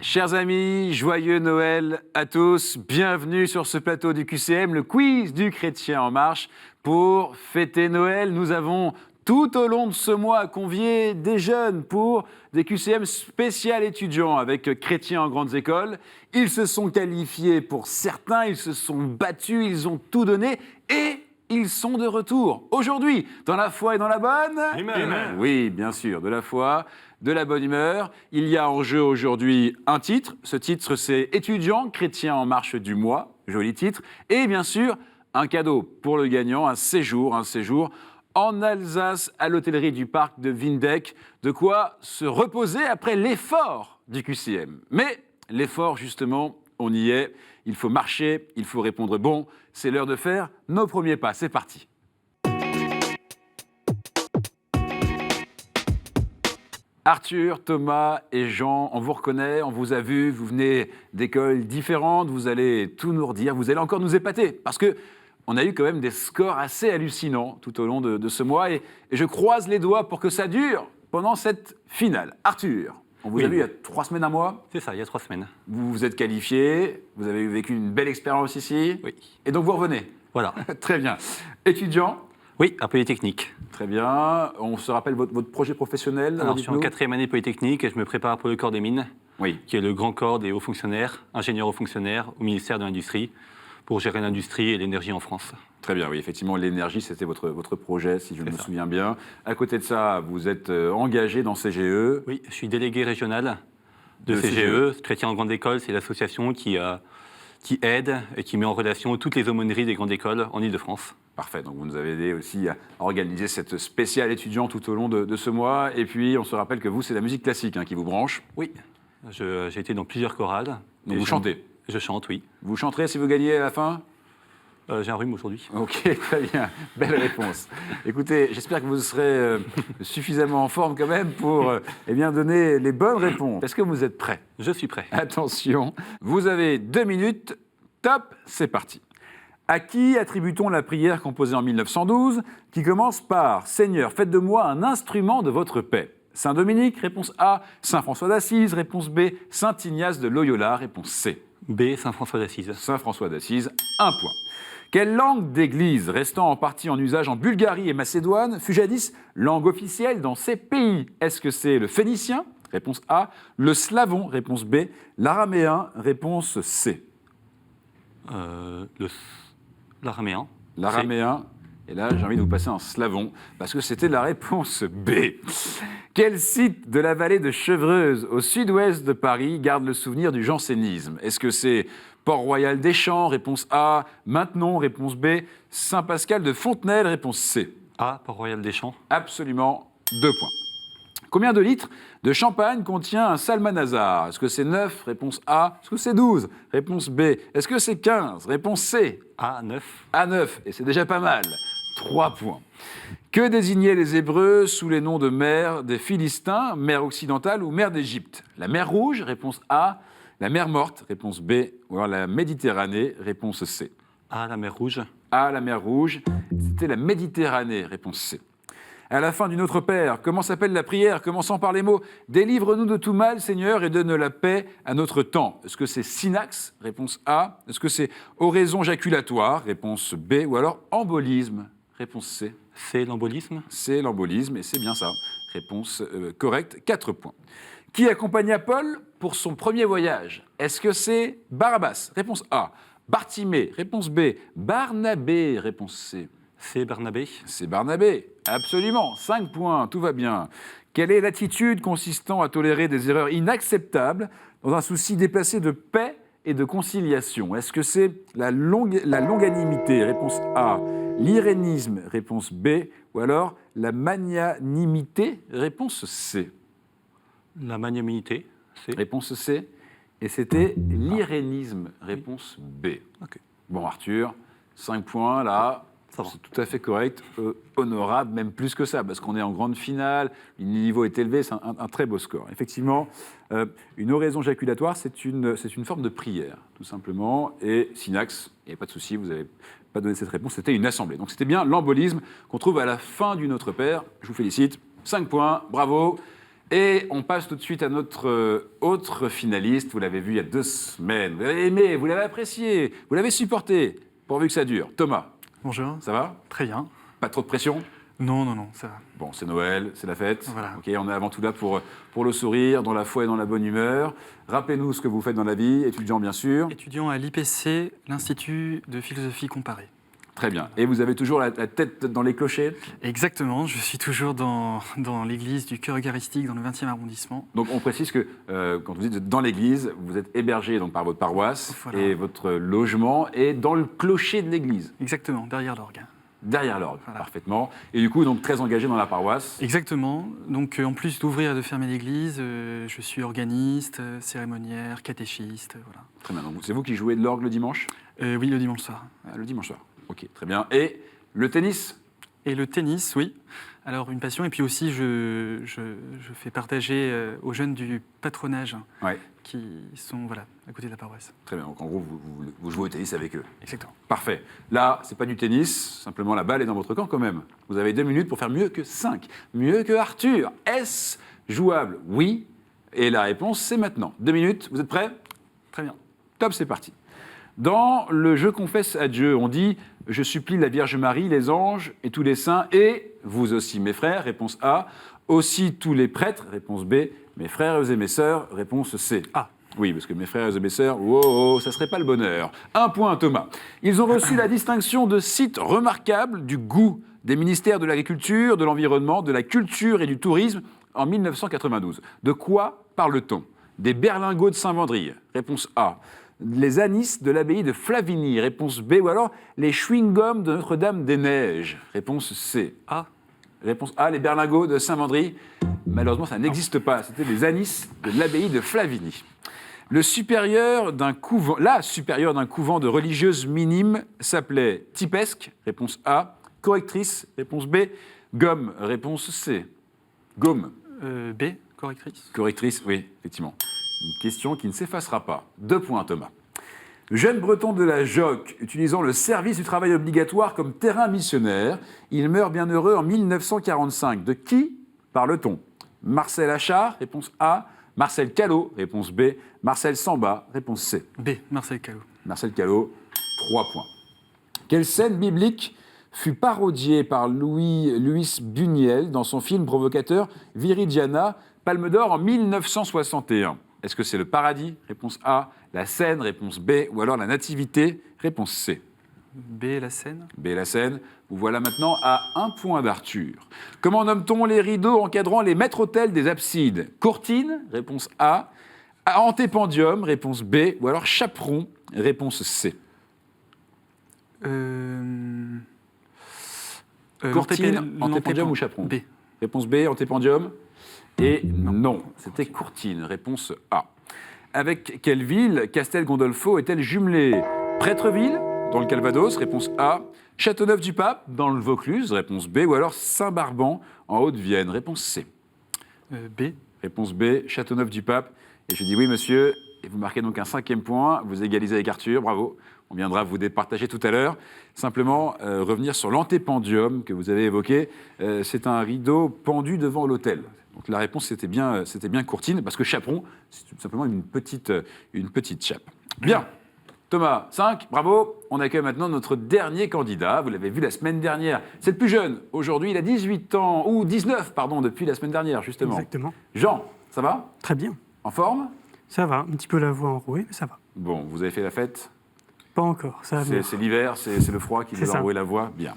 Chers amis, joyeux Noël à tous. Bienvenue sur ce plateau du QCM, le quiz du Chrétien en marche. Pour fêter Noël, nous avons tout au long de ce mois convié des jeunes pour des QCM spécial étudiants avec chrétiens en grandes écoles. Ils se sont qualifiés pour certains, ils se sont battus, ils ont tout donné et ils sont de retour aujourd'hui dans la foi et dans la bonne Amen. Oui, bien sûr, de la foi, de la bonne humeur. Il y a en jeu aujourd'hui un titre. Ce titre, c'est Étudiant chrétien en marche du mois. Joli titre. Et bien sûr, un cadeau pour le gagnant, un séjour en Alsace à l'hôtellerie du parc de Windeck. De quoi se reposer après l'effort du QCM. Mais l'effort, justement, on y est. Il faut marcher, il faut répondre bon. C'est l'heure de faire nos premiers pas. C'est parti. Arthur, Thomas et Jean, on vous reconnaît, on vous a vu, vous venez d'écoles différentes, vous allez tout nous redire, vous allez encore nous épater, parce qu'on a eu quand même des scores assez hallucinants tout au long de ce mois, et je croise les doigts pour que ça dure pendant cette finale. Arthur, on vous a vu il y a 3 semaines, un mois. C'est ça, il y a 3 semaines. Vous vous êtes qualifié, vous avez vécu une belle expérience ici, Oui. Et donc vous revenez. Voilà. Très bien. Étudiant. Oui, à Polytechnique. Très bien. On se rappelle votre projet professionnel. Alors, je suis en 4e année Polytechnique et je me prépare pour le corps des mines, Oui. qui est le grand corps des hauts fonctionnaires, ingénieurs hauts fonctionnaires au ministère de l'Industrie, pour gérer l'industrie et l'énergie en France. Très bien, oui, effectivement, l'énergie, c'était votre projet, si je me C'est ça. souviens bien. À côté de ça, vous êtes engagé dans CGE. Oui, je suis délégué régional de De CGE. Chrétien en grande école, c'est l'association qui aide et qui met en relation toutes les aumôneries des grandes écoles en Ile-de-France. Parfait, donc vous nous avez aidé aussi à organiser cette spéciale étudiant tout au long de ce mois. Et puis, on se rappelle que vous, c'est la musique classique qui vous branche. Oui, j'ai été dans plusieurs chorales. Donc Et vous chantez. Je chante, oui. Vous chanterez si vous gagnez à la fin ? J'ai un rhume aujourd'hui. Ok, très bien. Belle réponse. Écoutez, j'espère que vous serez suffisamment en forme quand même pour eh bien, donner les bonnes réponses. Est-ce que vous êtes prêts ? Je suis prêt. Attention, vous avez 2 minutes. Top, c'est parti. À qui attribue-t-on la prière composée en 1912 qui commence par « Seigneur, faites de moi un instrument de votre paix » Saint Dominique, réponse A. Saint François d'Assise, réponse B. Saint Ignace de Loyola, réponse C. B. Saint-François d'Assise. Saint François d'Assise, 1 point. Quelle langue d'église, restant en partie en usage en Bulgarie et Macédoine, fut jadis langue officielle dans ces pays? Est-ce que c'est le phénicien? Réponse A. Le slavon? Réponse B. L'araméen? Réponse C. L'araméen. L'araméen. Et là, j'ai envie de vous passer en slavon, parce que c'était la réponse B. Quel site de la vallée de Chevreuse, au sud-ouest de Paris, garde le souvenir du jansénisme? Est-ce que c'est Port-Royal des Champs? Réponse A. Maintenon? Réponse B. Saint-Pascal de Fontenelle? Réponse C. A. Port-Royal des Champs. Absolument, 2 points. Combien de litres de champagne contient un salmanazar? Est-ce que c'est 9? Réponse A. Est-ce que c'est 12? Réponse B. Est-ce que c'est 15? Réponse C. A. 9. À 9, et c'est déjà pas mal. 3 points. Que désignaient les Hébreux sous les noms de mer des Philistins, mer occidentale ou mer d'Égypte? La mer Rouge, réponse A. La mer Morte, réponse B. Ou alors la Méditerranée, réponse C. A. La mer Rouge. A. La mer Rouge, c'était la Méditerranée, réponse C. À la fin du Notre Père, comment s'appelle la prière commençant par les mots « Délivre-nous de tout mal, Seigneur, et donne la paix à notre temps ». Est-ce que c'est synaxe? Réponse A. Est-ce que c'est oraison jaculatoire? Réponse B. Ou alors embolisme? Réponse C. C. L'embolisme. C'est l'embolisme, et c'est bien ça. Réponse correcte, 4 points. Qui accompagna Paul pour son premier voyage? Est-ce que c'est Barabbas? Réponse A. Bartimée? Réponse B. Barnabé? Réponse C. C. Barnabé. C'est Barnabé, absolument, 5 points, tout va bien. Quelle est l'attitude consistant à tolérer des erreurs inacceptables dans un souci déplacé de paix et de conciliation? Est-ce que c'est la longanimité? Réponse A. L'irénisme? Réponse B. Ou alors la magnanimité? Réponse C. La magnanimité. C. Réponse C. Et c'était l'irénisme? Réponse B. Ok. Bon, Arthur, 5 points là. Ça va. C'est tout à fait correct, honorable, même plus que ça, parce qu'on est en grande finale, le niveau est élevé, c'est un très beau score. Effectivement, une oraison jaculatoire, c'est une forme de prière, tout simplement, et synaxe, il n'y a pas de souci, vous n'avez pas donné cette réponse, c'était une assemblée. Donc c'était bien l'embolisme qu'on trouve à la fin du Notre Père. Je vous félicite, 5 points, bravo. Et on passe tout de suite à notre autre finaliste. Vous l'avez vu il y a 2 semaines. Vous l'avez aimé, vous l'avez apprécié, vous l'avez supporté, pourvu que ça dure. Thomas, Bonjour. ça va? Très bien. Pas trop de pression? Non, ça va. Bon, c'est Noël, c'est la fête. Voilà. Ok, on est avant tout là pour le sourire, dans la foi et dans la bonne humeur. Rappelez-nous ce que vous faites dans la vie, étudiant bien sûr. Étudiant à l'IPC, l'Institut de philosophie comparée. Très bien. Et vous avez toujours la tête dans les clochers? Exactement, je suis toujours dans l'église du Cœur Eucharistique dans le 20e arrondissement. Donc on précise que quand vous dites dans l'église, vous êtes hébergé donc, par votre paroisse Voilà. et votre logement est dans le clocher de l'église, Exactement, derrière l'orgue. derrière l'orgue, Voilà. parfaitement. Et du coup, donc très engagé dans la paroisse. Exactement. Donc en plus d'ouvrir et de fermer l'église, je suis organiste, cérémoniaire, catéchiste, voilà. Très bien. Donc c'est vous qui jouez de l'orgue le dimanche? Oui, le dimanche soir. Le dimanche soir. Ok, très bien. Et le tennis? Et le tennis, oui. Alors, une passion. Et puis aussi, je fais partager aux jeunes du patronage Ouais. qui sont voilà, à côté de la paroisse. Très bien. Donc en gros, vous jouez au tennis avec eux. Exactement. Parfait. Là, c'est pas du tennis, simplement la balle est dans votre camp quand même. Vous avez 2 minutes pour faire mieux que 5. Mieux que Arthur. Est-ce jouable? Oui. Et la réponse, c'est maintenant. 2 minutes, vous êtes prêts? Très bien. Top, c'est parti. Dans le Je confesse à Dieu, on dit « Je supplie la Vierge Marie, les anges et tous les saints, et vous aussi mes frères », réponse A. Aussi tous les prêtres, réponse B. Mes frères et mes sœurs, réponse C. A. Oui, parce que mes frères et mes sœurs, wow, ça serait pas le bonheur. 1 point, Thomas. Ils ont reçu la distinction de site remarquable du goût des ministères de l'Agriculture, de l'Environnement, de la Culture et du Tourisme en 1992. De quoi parle-t-on? Des berlingots de Saint-Vendry, réponse A. Les anis de l'abbaye de Flavigny, réponse B. Ou alors les chewing-gums de Notre-Dame-des-Neiges, réponse C. A. Réponse A, les berlingots de Saint-Vendry. Malheureusement, ça n'existe pas. C'était les anis de l'abbaye de Flavigny. La supérieure d'un couvent de religieuses minimes s'appelait Tipesque, réponse A. Correctrice, réponse B. Gomme, réponse C. Gomme. B, correctrice. Correctrice, oui, effectivement. Une question qui ne s'effacera pas. 2 points, Thomas. Jeune breton de la Joque, utilisant le service du travail obligatoire comme terrain missionnaire, il meurt bien heureux en 1945. De qui parle-t-on? Marcel Achard, réponse A. Marcel Callot, réponse B. Marcel Samba, réponse C. B, Marcel Callot. Marcel Callot, 3 points. Quelle scène biblique fut parodiée par Louis Buñuel dans son film provocateur Viridiana, Palme d'Or en 1961? Est-ce que c'est le paradis? Réponse A. La Seine? Réponse B. Ou alors la Nativité? Réponse C. B, la Seine. B. La Seine. Vous voilà maintenant à 1 point d'Arthur. Comment nomme-t-on les rideaux encadrant les maîtres-autels des absides? Courtine? Réponse A. Antépendium? Réponse B. Ou alors chaperon? Réponse C. Courtine, antépendium ou chaperon? B. Réponse B, antépendium. Et non, c'était Courtine. Réponse A. Avec quelle ville Castel Gondolfo est-elle jumelée? Prêtreville, dans le Calvados, réponse A. Châteauneuf-du-Pape, dans le Vaucluse, réponse B. Ou alors Saint-Barban, en Haute-Vienne, réponse C. B. Réponse B, Châteauneuf-du-Pape. Et je dis oui, monsieur. Et vous marquez donc un 5e point. Vous égalisez avec Arthur, bravo. On viendra vous départager tout à l'heure. Simplement, revenir sur l'antépendium que vous avez évoqué. C'est un rideau pendu devant l'autel. Donc la réponse, c'était bien Courtine, parce que chaperon, c'est tout simplement une petite chape. Bien. Thomas, 5, bravo. On accueille maintenant notre dernier candidat. Vous l'avez vu la semaine dernière. C'est le plus jeune. Aujourd'hui, il a 18 ans, ou 19, pardon, depuis la semaine dernière, justement. Exactement. Jean, ça va? Très bien. En forme? Ça va. Un petit peu la voix enrouée, mais ça va. Bon, vous avez fait la fête? Pas encore. Ça va venir. C'est l'hiver, c'est le froid qui C'est vous a ça. enroué la voix? Bien.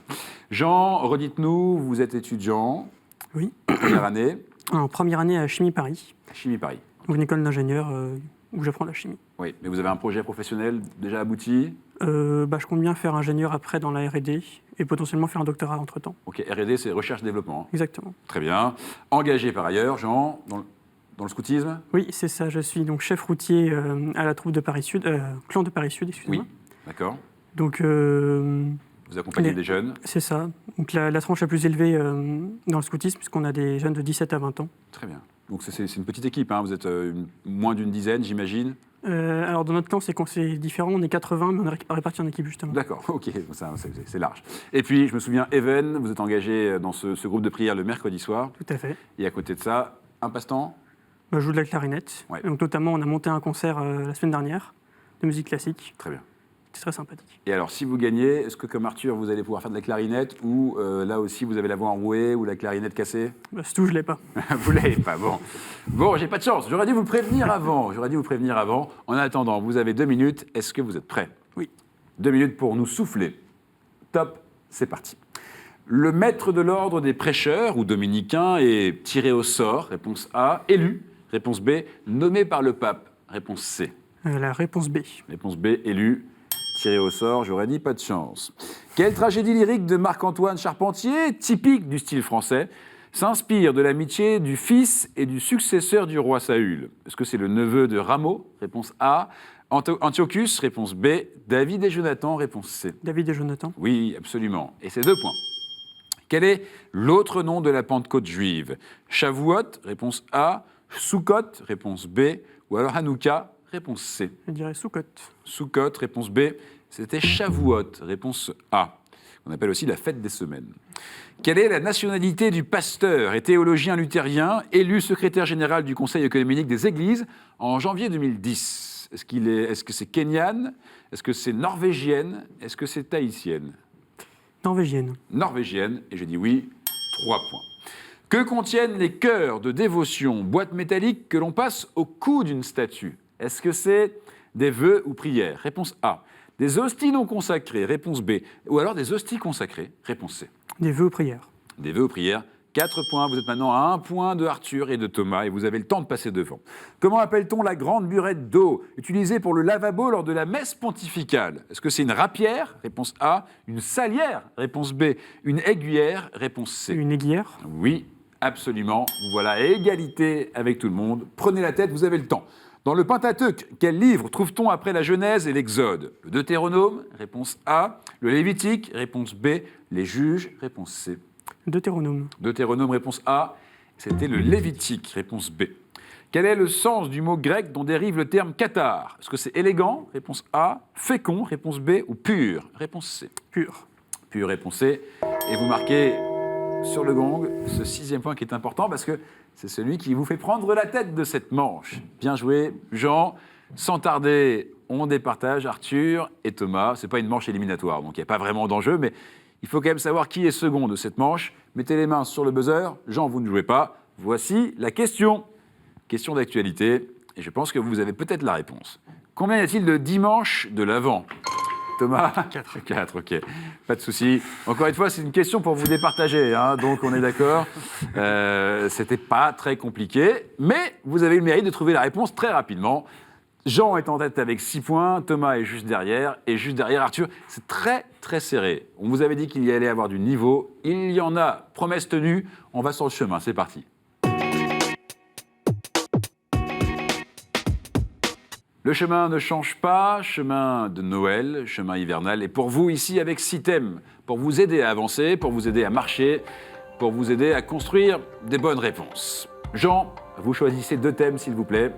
Jean, redites-nous, vous êtes étudiant, Oui. première année, En première année à Chimie Paris, Chimie Paris. donc une école d'ingénieur où j'apprends la chimie. Oui, mais vous avez un projet professionnel déjà abouti? Je compte bien faire ingénieur après dans la R&D et potentiellement faire un doctorat entre-temps. Ok, R&D, c'est recherche-développement. Hein. Exactement. Très bien. Engagé par ailleurs, Jean, dans le scoutisme? Oui, c'est ça. Je suis donc chef routier à la troupe de Paris Sud, clan de Paris Sud, Oui, excusez-moi. d'accord. Donc Vous accompagnez des jeunes? c'est ça. Donc la tranche la plus élevée dans le scoutisme, puisqu'on a des jeunes de 17 à 20 ans. Très bien. Donc c'est une petite équipe, hein. Vous êtes moins d'une dizaine, j'imagine? Alors dans notre clan, c'est différent. On est 80, mais on est répartis en équipe justement. D'accord, ok, c'est large. Et puis, je me souviens, Even, vous êtes engagé dans ce groupe de prière le mercredi soir. Tout à fait. Et à côté de ça, Un passe-temps? Je joue de la clarinette. Ouais. Donc, notamment, on a monté un concert la semaine dernière de musique classique. Très bien. C'est très sympathique. Et alors, si vous gagnez, est-ce que comme Arthur, vous allez pouvoir faire de la clarinette ou là aussi, vous avez la voix enrouée ou la clarinette cassée? C'est tout, je l'ai pas. Vous l'avez pas, bon. Bon, j'ai pas de chance. J'aurais dû vous prévenir avant. En attendant, vous avez 2 minutes. Est-ce que vous êtes prêts? Oui. 2 minutes pour nous souffler. Top, c'est parti. Le maître de l'ordre des prêcheurs ou dominicains est tiré au sort. Réponse A. Élu. Réponse B. Nommé par le pape. Réponse C. La réponse B. Réponse B. Élu. Tiré au sort, j'aurais dit pas de chance. Quelle tragédie lyrique de Marc-Antoine Charpentier, typique du style français, s'inspire de l'amitié du fils et du successeur du roi Saül? Est-ce que c'est le neveu de Rameau? Réponse A. Antiochus? Réponse B. David et Jonathan? Réponse C. David et Jonathan. Oui, absolument. Et c'est 2 points. Quel est l'autre nom de la Pentecôte juive? Shavuot? Réponse A. Sukkot? Réponse B. Ou alors Hanouka? Réponse C. Je dirais Sukkot. Sukkot, réponse B, c'était Shavuot, réponse A. On appelle aussi la fête des semaines. Quelle est la nationalité du pasteur et théologien luthérien, élu secrétaire général du Conseil œcuménique des Églises en janvier 2010? Est-ce que c'est Kenyan? Est-ce que c'est norvégienne? Est-ce que c'est tahitienne? Norvégienne. Norvégienne, et j'ai dit oui, 3 points. Que contiennent les cœurs de dévotion, boîte métallique que l'on passe au cou d'une statue? Est-ce que c'est des vœux ou prières? Réponse A. Des hosties non consacrées? Réponse B. Ou alors des hosties consacrées? Réponse C. Des vœux ou prières. Des vœux ou prières? 4 points. Vous êtes maintenant à 1 point de Arthur et de Thomas et vous avez le temps de passer devant. Comment appelle-t-on la grande burette d'eau utilisée pour le lavabo lors de la messe pontificale? Est-ce que c'est une rapière? Réponse A. Une salière? Réponse B. Une aiguillère? Réponse C. Une aiguillère. Oui, absolument. Vous voilà à égalité avec tout le monde. Prenez la tête, vous avez le temps. Dans le Pentateuque, quel livre trouve-t-on après la Genèse et l'Exode? Le Deutéronome, réponse A. Le Lévitique, réponse B. Les Juges, réponse C. Deutéronome. Deutéronome, réponse A. C'était le Lévitique, réponse B. Quel est le sens du mot grec dont dérive le terme cathare? Est-ce que c'est élégant? Réponse A. Fécond, réponse B. Ou pur? Réponse C. Pur. Pur, réponse C. Et vous marquez sur le gong ce 6e point qui est important parce que c'est celui qui vous fait prendre la tête de cette manche. Bien joué, Jean. Sans tarder, on départage Arthur et Thomas. Ce n'est pas une manche éliminatoire, donc il n'y a pas vraiment d'enjeu, mais il faut quand même savoir qui est second de cette manche. Mettez les mains sur le buzzer. Jean, vous ne jouez pas. Voici la question. Question d'actualité, et je pense que vous avez peut-être la réponse. Combien y a-t-il de dimanches de l'Avent? Thomas? 4. 4, ok. Pas de souci. Encore une fois, c'est une question pour vous départager, hein, donc on est d'accord. C'était pas très compliqué, mais vous avez eu le mérite de trouver la réponse très rapidement. Jean est en tête avec 6 points, Thomas est juste derrière, et juste derrière Arthur. C'est très, très serré. On vous avait dit qu'il y allait avoir du niveau. Il y en a. Promesse tenue. On va sur le chemin. C'est parti. Le chemin ne change pas, chemin de Noël, chemin hivernal. Et pour vous, ici, avec 6 thèmes, pour vous aider à avancer, pour vous aider à marcher, pour vous aider à construire des bonnes réponses. Jean, vous choisissez 2 thèmes, s'il vous plaît,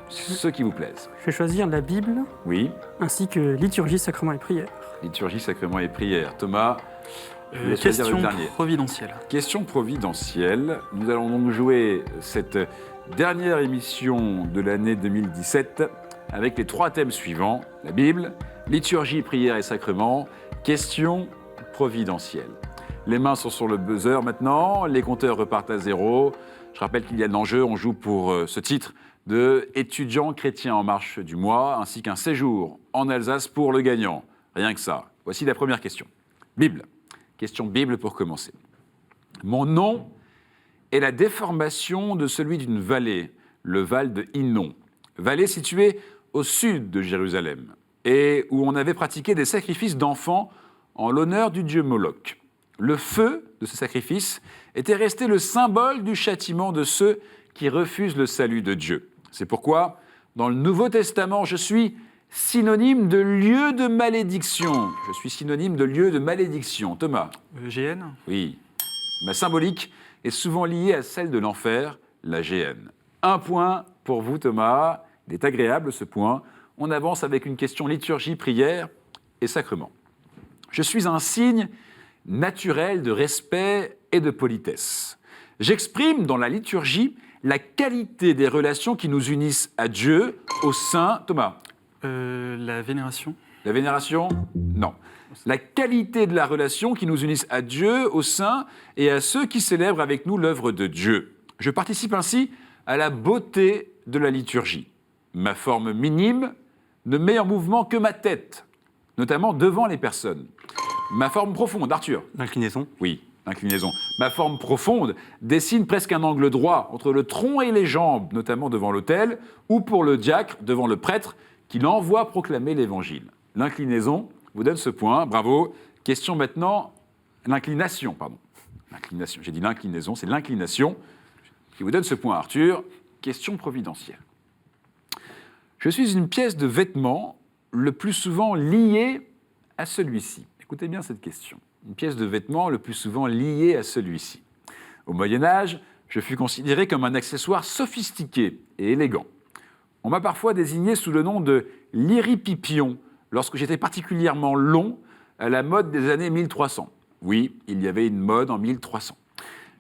ceux qui vous plaisent. Je vais choisir la Bible, Oui, ainsi que liturgie, sacrement et prière. liturgie, sacrement et prière. Thomas, je vais choisir Question le dernier. providentielle. Question providentielle. Nous allons donc jouer cette dernière émission de l'année 2017 avec les 3 thèmes suivants. La Bible, liturgie, prière et sacrement. Question providentielle. Les mains sont sur le buzzer maintenant, les compteurs repartent à 0. Je rappelle qu'il y a de l'enjeu, on joue pour ce titre de étudiant chrétien en marche du mois, ainsi qu'un séjour en Alsace pour le gagnant. Rien que ça. Voici la première question. Bible. Question Bible pour commencer. Mon nom est la déformation de celui d'une vallée, le Val de Hinnom. Vallée située au sud de Jérusalem, et où on avait pratiqué des sacrifices d'enfants en l'honneur du dieu Moloch. Le feu de ce sacrifice était resté le symbole du châtiment de ceux qui refusent le salut de Dieu. C'est pourquoi, dans le Nouveau Testament, je suis synonyme de lieu de malédiction. Je suis synonyme de lieu de malédiction. Thomas? GN. Oui. Ma symbolique est souvent liée à celle de l'enfer, la géhenne. 1 point pour vous, Thomas. Il est agréable, ce point. On avance avec une question liturgie, prière et sacrement. Je suis un signe naturel de respect et de politesse. J'exprime dans la liturgie la qualité des relations qui nous unissent à Dieu au sein... Thomas, La vénération. la vénération? Non. La qualité de la relation qui nous unissent à Dieu au sein et à ceux qui célèbrent avec nous l'œuvre de Dieu. Je participe ainsi à la beauté de la liturgie. Ma forme minime ne met en mouvement que ma tête, notamment devant les personnes. Ma forme profonde, Arthur. L'inclinaison. Oui, inclinaison. Ma forme profonde dessine presque un angle droit entre le tronc et les jambes, notamment devant l'autel, ou pour le diacre, devant le prêtre, qui l'envoie proclamer l'évangile. L'inclinaison vous donne ce point, bravo. Question maintenant, l'inclination, pardon. L'inclination, j'ai dit l'inclinaison, c'est l'inclination qui vous donne ce point, Arthur. Question providentielle. Je suis une pièce de vêtement le plus souvent liée à celui-ci. Écoutez bien cette question. Une pièce de vêtement le plus souvent liée à celui-ci. Au Moyen-Âge, je fus considéré comme un accessoire sophistiqué et élégant. On m'a parfois désigné sous le nom de liripipion lorsque j'étais particulièrement long à la mode des années 1300. Oui, il y avait une mode en 1300.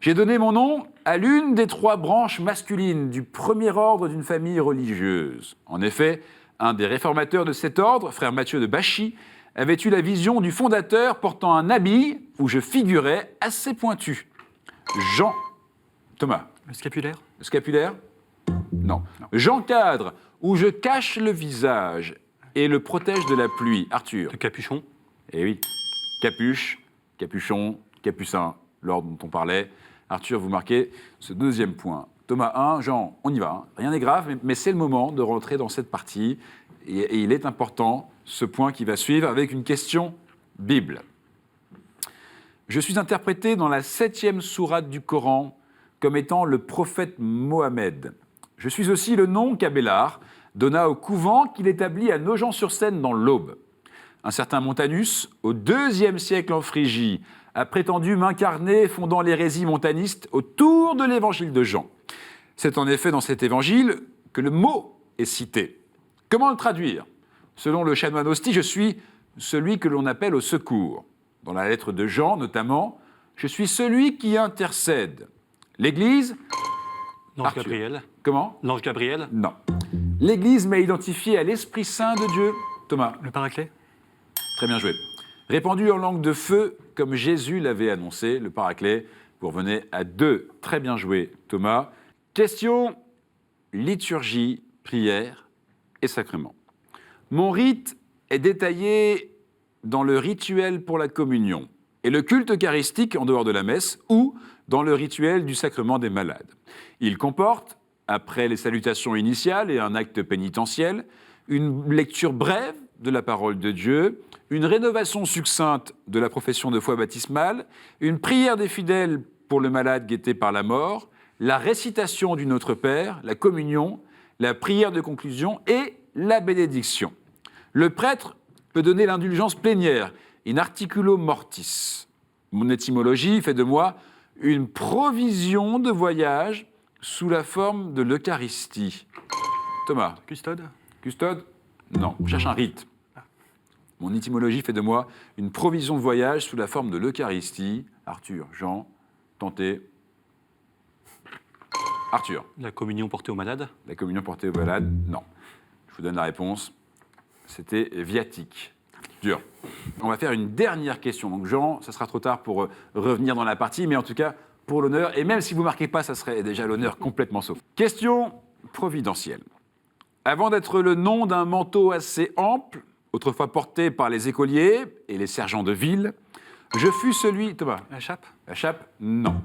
J'ai donné mon nom à l'une des 3 branches masculines du premier ordre d'une famille religieuse. En effet, un des réformateurs de cet ordre, frère Mathieu de Bachy, avait eu la vision du fondateur portant un habit où je figurais assez pointu. Jean... Thomas. Le scapulaire. Scapulaire? Non. J'encadre où je cache le visage et le protège de la pluie. Arthur. Le capuchon. Eh oui. Capuche, capuchon, capucin, l'ordre dont on parlait. Arthur, vous marquez ce 2e point. Thomas 1, Jean, on y va. Hein. Rien n'est grave, mais c'est le moment de rentrer dans cette partie. Et il est important, ce point qui va suivre, avec une question Bible. Je suis interprété dans la 7e sourate du Coran comme étant le prophète Mohammed. Je suis aussi le nom qu'Abélard donna au couvent qu'il établit à Nogent-sur-Seine dans l'Aube. Un certain Montanus, au IIe siècle en Phrygie, a prétendu m'incarner fondant l'hérésie montaniste autour de l'évangile de Jean. C'est en effet dans cet évangile que le mot est cité. Comment le traduire? Selon le chanoine Hostie, je suis celui que l'on appelle au secours. Dans la lettre de Jean, notamment, je suis celui qui intercède. L'Église... L'ange Arthur. Gabriel. Comment? L'ange Gabriel. Non. L'Église m'a identifié à l'Esprit Saint de Dieu. Thomas. Le paraclet. Très bien joué. Répandu en langue de feu, comme Jésus l'avait annoncé, le Paraclet. Vous revenez à 2. Très bien joué, Thomas. Question liturgie, prière et sacrement. Mon rite est détaillé dans le rituel pour la communion et le culte eucharistique en dehors de la messe ou dans le rituel du sacrement des malades. Il comporte, après les salutations initiales et un acte pénitentiel, une lecture brève de la parole de Dieu, une rénovation succincte de la profession de foi baptismale, une prière des fidèles pour le malade guetté par la mort, la récitation du Notre Père, la communion, la prière de conclusion et la bénédiction. Le prêtre peut donner l'indulgence plénière, in articulo mortis. Mon étymologie fait de moi une provision de voyage sous la forme de l'Eucharistie. Thomas. Custode. Custode? Non, on cherche un rite. Mon étymologie fait de moi une provision de voyage sous la forme de l'Eucharistie. Arthur, Jean, tentez. Arthur. La communion portée aux malades. La communion portée aux malades? Non. Je vous donne la réponse. C'était viatique. Dur. On va faire une dernière question. Donc Jean, ça sera trop tard pour revenir dans la partie, mais en tout cas, pour l'honneur, et même si vous ne marquez pas, ça serait déjà l'honneur complètement sauf. Question providentielle. Avant d'être le nom d'un manteau assez ample, autrefois porté par les écoliers et les sergents de ville, je fus celui... Thomas. La chape. La chape? Non.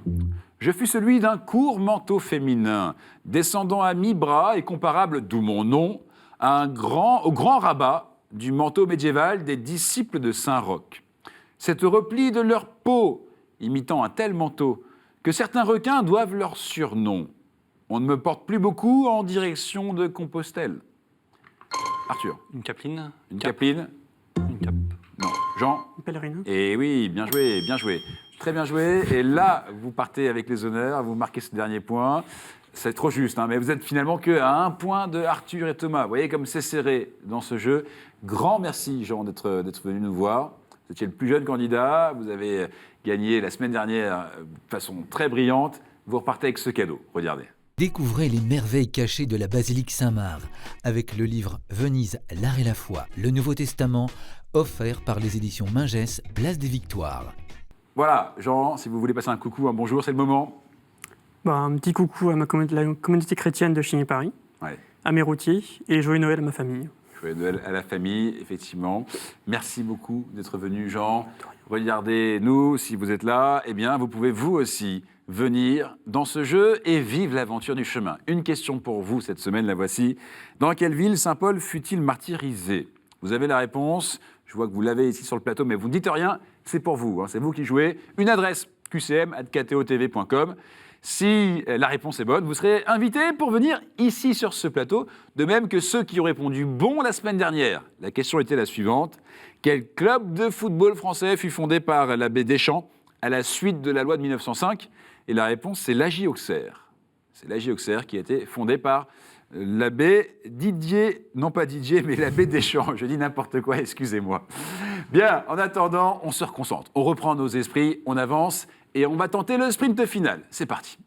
Je fus celui d'un court manteau féminin, descendant à mi-bras et comparable, d'où mon nom, au grand rabat du manteau médiéval des disciples de Saint-Roch. C'est au repli de leur peau, imitant un tel manteau, que certains requins doivent leur surnom. On ne me porte plus beaucoup en direction de Compostelle. Arthur. Une capeline. Une capeline? Une cape. Non. Jean? Une pèlerine. Eh oui, bien joué, bien joué. Très bien joué. Et là, vous partez avec les honneurs, vous marquez ce dernier point. C'est trop juste, hein, mais vous êtes finalement qu'à 1 point de Arthur et Thomas. Vous voyez comme c'est serré dans ce jeu. Grand merci, Jean, d'être venu nous voir. Vous étiez le plus jeune candidat. Vous avez gagné la semaine dernière de façon très brillante. Vous repartez avec ce cadeau. Regardez. Découvrez les merveilles cachées de la basilique Saint-Marc avec le livre Venise, l'art et la foi, le Nouveau Testament, offert par les éditions Mingès, Place des Victoires. Voilà, Jean, si vous voulez passer un coucou, un bonjour, c'est le moment. Un petit coucou à la communauté chrétienne de Chigny-Paris, Ouais. à mes routiers, et joyeux Noël à ma famille. Joyeux Noël à la famille, effectivement. Merci beaucoup d'être venu, Jean. Regardez-nous, si vous êtes là, eh bien, vous pouvez vous aussi venir dans ce jeu et vivre l'aventure du chemin. Une question pour vous cette semaine, la voici. Dans quelle ville Saint Paul fut-il martyrisé? Vous avez la réponse. Je vois que vous l'avez ici sur le plateau, mais vous ne dites rien. C'est pour vous, hein, c'est vous qui jouez. Une adresse qcm@ktotv.com. Si la réponse est bonne, vous serez invité pour venir ici sur ce plateau, de même que ceux qui ont répondu bon la semaine dernière. La question était la suivante. Quel club de football français fut fondé par l'abbé Deschamps à la suite de la loi de 1905? Et la réponse, c'est l'AJ Auxerre. C'est l'AJ Auxerre qui a été fondé par l'abbé Didier, non pas Didier, mais l'abbé Deschamps. Je dis n'importe quoi, excusez-moi. Bien, en attendant, on se reconcentre. On reprend nos esprits, on avance et on va tenter le sprint final. C'est parti.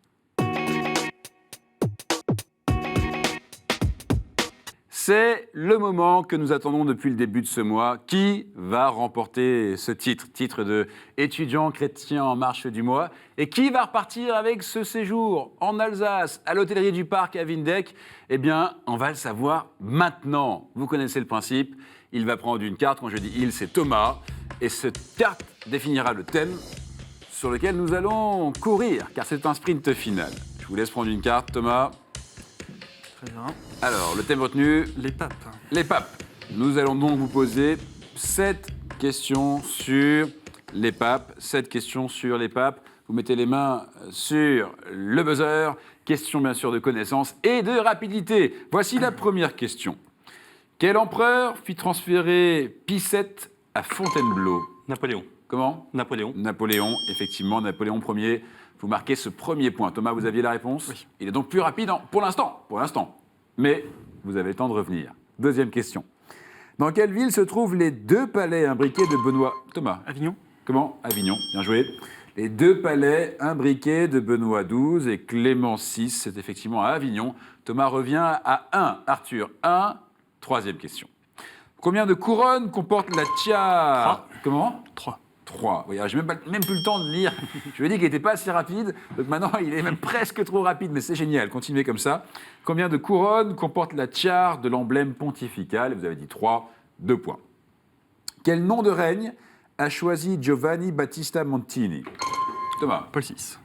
C'est le moment que nous attendons depuis le début de ce mois. Qui va remporter ce titre de étudiant chrétien en marche du mois? Et qui va repartir avec ce séjour en Alsace, à l'hôtellerie du Parc à Windeck? Eh bien, on va le savoir maintenant. Vous connaissez le principe. Il va prendre une carte. Quand je dis il, c'est Thomas. Et cette carte définira le thème sur lequel nous allons courir, car c'est un sprint final. Je vous laisse prendre une carte, Thomas. Très bien. Alors, le thème retenu, Les papes. les papes. Nous allons donc vous poser 7 questions sur les papes. 7 questions sur les papes. Vous mettez les mains sur le buzzer. Question bien sûr de connaissance et de rapidité. Voici la première question. Quel empereur fit transférer Pie VII à Fontainebleau? Napoléon. Comment? Napoléon. Napoléon, effectivement, Napoléon Ier. Vous marquez ce premier point. Thomas, vous aviez la réponse? Oui. Il est donc plus rapide pour l'instant. Mais vous avez le temps de revenir. Deuxième question. Dans quelle ville se trouvent les 2 palais imbriqués de Benoît? Thomas. Avignon. Comment? Avignon. Bien joué. Les 2 palais imbriqués de Benoît XII et Clément VI, c'est effectivement à Avignon. Thomas revient à 1. Arthur, 1. Troisième question. Combien de couronnes comporte la tiare? 3. Comment? 3. 3. Oui, je n'ai même plus le temps de lire. Je lui ai dit qu'il n'était pas assez rapide, donc maintenant il est même presque trop rapide, mais c'est génial, continuez comme ça. Combien de couronnes comporte la tiare de l'emblème pontifical? Vous avez dit 3, 2 points. Quel nom de règne a choisi Giovanni Battista Montini? Thomas. Paul VI.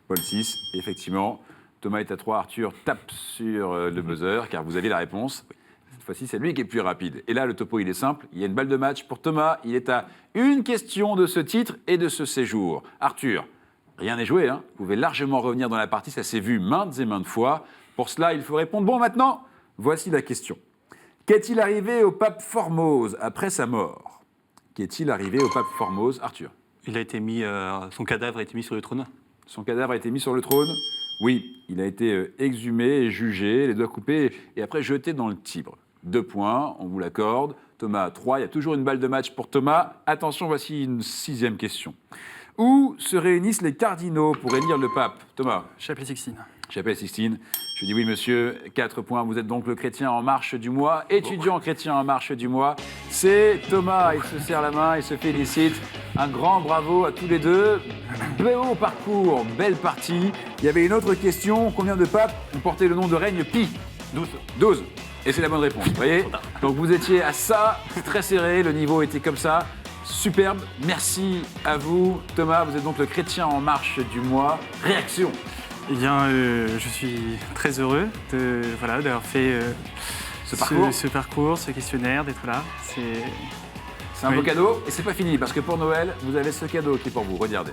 Paul VI, effectivement. Thomas est à 3, Arthur tape sur le buzzer, car vous avez la réponse. Cette fois-ci, c'est lui qui est plus rapide. Et là, le topo, il est simple. Il y a une balle de match pour Thomas. Il est à une question de ce titre et de ce séjour. Arthur, rien n'est joué, hein. Vous pouvez largement revenir dans la partie. Ça s'est vu maintes et maintes fois. Pour cela, il faut répondre. Bon, maintenant, voici la question. Qu'est-il arrivé au pape Formose après sa mort? Qu'est-il arrivé au pape Formose, Arthur? Il a été mis, son cadavre a été mis sur le trône. Son cadavre a été mis sur le trône? Oui, il a été exhumé et jugé, les doigts coupés et après jeté dans le Tibre. 2 points, on vous l'accorde. Thomas, 3. Il y a toujours une balle de match pour Thomas. Attention, voici une 6e question. Où se réunissent les cardinaux pour élire le pape? Thomas. Chapelle Sixtine. Chapelle Sixtine. Je dis oui, monsieur. 4 points. Vous êtes donc le chrétien en marche du mois. Étudiant chrétien en marche du mois. C'est Thomas. Il se serre la main, il se félicite. Un grand bravo à tous les deux. Beau parcours, belle partie. Il y avait une autre question. Combien de papes ont porté le nom de règne Pie? 12. 12. Et c'est la bonne réponse, vous voyez? Donc vous étiez à ça, très serré, le niveau était comme ça. Superbe, merci à vous. Thomas, vous êtes donc le chrétien en marche du mois. Réaction? Eh bien, je suis très heureux d'avoir fait ce parcours, ce questionnaire, d'être là. C'est un beau cadeau et c'est pas fini parce que pour Noël, vous avez ce cadeau qui est pour vous. Regardez.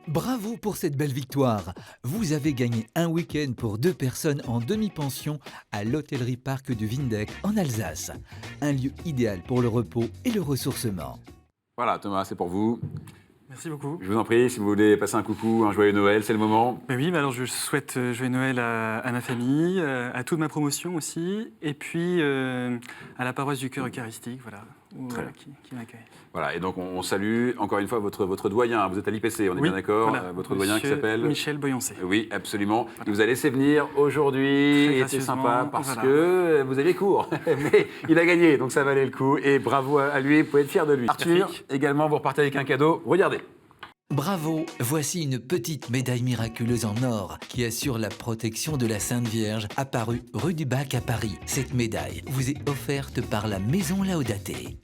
Bravo pour cette belle victoire. Vous avez gagné un week-end pour 2 personnes en demi-pension à l'hôtellerie Parc de Windeck en Alsace. Un lieu idéal pour le repos et le ressourcement. Voilà, Thomas, c'est pour vous. Merci beaucoup. Je vous en prie, si vous voulez passer un coucou, un joyeux Noël, c'est le moment. Oui, alors je souhaite joyeux Noël à ma famille, à toute ma promotion aussi, et puis à la paroisse du Cœur Eucharistique, voilà. Très bien. qui m'accueille. Voilà, et donc on salue encore une fois votre doyen. Vous êtes à l'IPC, on est bien d'accord. Voilà. Votre doyen qui s'appelle Michel Boyancé. Oui, absolument. Il vous a laissé venir aujourd'hui. Très Il était gracieusement, sympa parce voilà. que vous aviez cours. Mais il a gagné, donc ça valait le coup. Et bravo à lui, vous pouvez être fier de lui. Arthur, également, vous repartez avec un cadeau. Regardez. Bravo, voici une petite médaille miraculeuse en or qui assure la protection de la Sainte Vierge apparue rue du Bac à Paris. Cette médaille vous est offerte par la Maison Laudaté.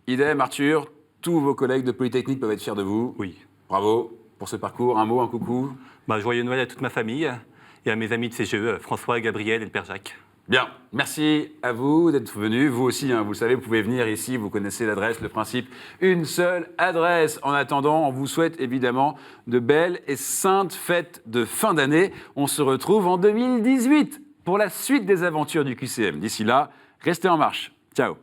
Idem, Arthur, tous vos collègues de Polytechnique peuvent être fiers de vous. Oui. Bravo pour ce parcours. Un mot, un coucou. Joyeux Noël à toute ma famille et à mes amis de CGE, François, Gabriel et le Père Jacques. Bien, merci à vous d'être venus. Vous aussi, vous le savez, vous pouvez venir ici, vous connaissez l'adresse, le principe. Une seule adresse. En attendant, on vous souhaite évidemment de belles et saintes fêtes de fin d'année. On se retrouve en 2018 pour la suite des aventures du QCM. D'ici là, restez en marche. Ciao.